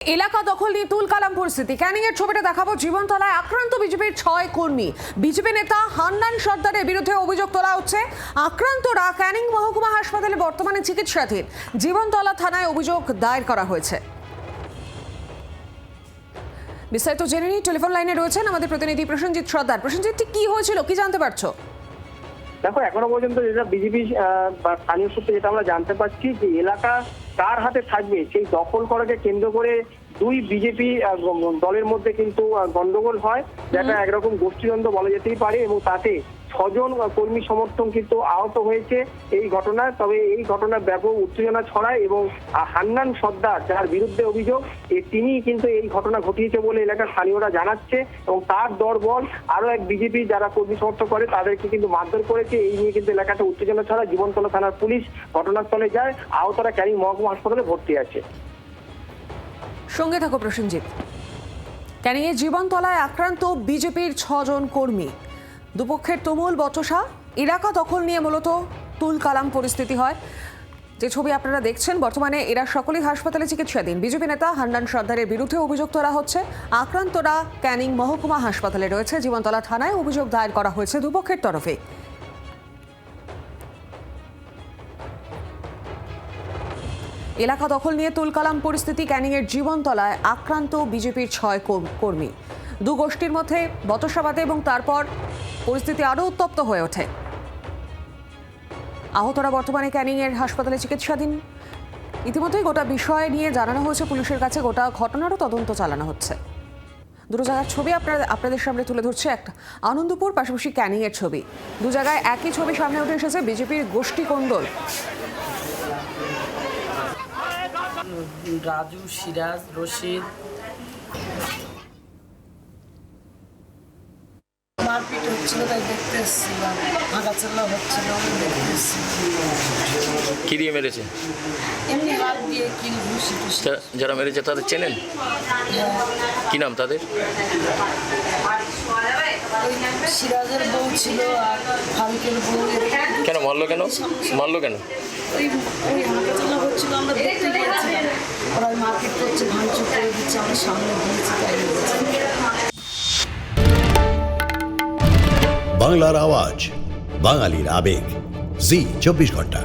এলাকা দখল নিয়ে তুলকালাম পরিস্থিতি। ক্যানিং এর ছবিটা দেখাবো। জীবনতলায় আক্রান্ত বিজেপির 6 কর্মী। বিজেপি নেতা হান্নান সর্দারের বিরুদ্ধে অভিযোগ তোলা হচ্ছে। আক্রান্তরা ক্যানিং মহকুমা হাসপাতালে বর্তমানে চিকিৎসাধীন। জীবনতলা থানায় অভিযোগ দায়ের করা হয়েছে। বিস্তারিত জেনে নিই। টেলিফোন লাইনে রয়েছেন আমাদের প্রতিনিধি প্রসেনজিৎ সর্দার। প্রসেনজিৎ, ঠিক কি হয়েছিল, কি জানতে পারছো? দেখো, এখনো পর্যন্ত যেটা বিজেপি বা স্থানীয় সূত্রে যেটা আমরা জানতে পারছি যে এলাকা কার হাতে থাকবে সেই দখল করাকে কেন্দ্র করে দুই বিজেপি দলের মধ্যে কিন্তু গন্ডগোল হয়, যেটা একরকম গোষ্ঠীদ্বন্দ্ব বলা যেতেই পারে, এবং তাতে 6 জন কর্মী সমর্থক কিন্তু আহত হয়েছে এই ঘটনায়। তবে এই ঘটনার ব্যাপক উত্তেজনা ছড়ায় এবং হান্নান সর্দার, যার বিরুদ্ধে অভিযোগ, তিনি কিন্তু এই ঘটনা ঘটিয়েছে বলে এলাকার স্থানীয়রা জানাচ্ছে, এবং তার দলবল আরো এক বিজেপি যারা কর্মী সমর্থক করে তাদেরকে কিন্তু মারধর করেছে। এই নিয়ে কিন্তু এলাকাতে উত্তেজনা ছড়ায়। জীবনতলা থানার পুলিশ ঘটনাস্থলে যায়, আহতরা ক্যানিং মহকুমা হাসপাতালে ভর্তি আছে। সঙ্গে থাকো প্রসেনজিৎ। ক্যানিং এর জীবনতলায় আক্রান্ত বিজেপির 6 জন কর্মী। দুপক্ষের তুমুল বচসা, এলাকা দখল নিয়ে মূলত তুলকালাম পরিস্থিতি হয়। যে ছবি আপনারা দেখছেন, বর্তমানে এরা সকলেই হাসপাতালে চিকিৎসাধীন। বিজেপি নেতা হান্নান সর্দারের বিরুদ্ধে অভিযোগ তোলা হচ্ছে। আক্রান্তরা ক্যানিং মহকুমা হাসপাতালে রয়েছে। জীবনতলা থানায় অভিযোগ দায়ের করা হয়েছে দুপক্ষের তরফে। এলাকা দখল নিয়ে তুলকালাম পরিস্থিতি। ক্যানিং এর জীবনতলায় আক্রান্ত বিজেপির 6 কর্মী। দু গোষ্ঠীর মধ্যে বচসাবাদে এবং তারপর পরিস্থিতি আরও উত্তপ্ত হয়ে ওঠে। আহতরা বর্তমানে ক্যানিং এর হাসপাতালে চিকিৎসাধীন। ইতিমধ্যেই গোটা বিষয় নিয়ে জানানো হয়েছে পুলিশের কাছে। গোটা ঘটনারও তদন্ত চালানো হচ্ছে। দুটো জায়গার ছবি আপনাদের সামনে তুলে ধরছে। একটা আনন্দপুর, পাশাপাশি ক্যানিং এর ছবি। দু জায়গায় একই ছবি সামনে উঠে এসেছে। বিজেপির গোষ্ঠী কোন্দল। রাজু, সিরাজ, রশিদ মারপিট হচ্ছিল, তাই দেখতে এসেছিলাম। ভাঙাচোরা হচ্ছিল, দেখতে এসেছিলাম। কি দিয়ে মেরেছে? এমনি হাত দিয়ে কিল ঘুষি টুসি। যারা মেরেছে তাদের চেনেন? কি নাম তাদের? ওই সিরাজের বউ ছিল আর ফারুকের বউ। কেন মারলো? কেন? ওই ভাঙাচোরা হচ্ছিল, আমরা দেখতে গিয়েছিলাম। ওরা মারপিট করছে, ভাঙচুর করে দিচ্ছে, আমরা সামনে দিয়েছি, তাই বলেছে। বাংলার আওয়াজ, বাঙালির আবেগ, জি 24 ঘন্টা।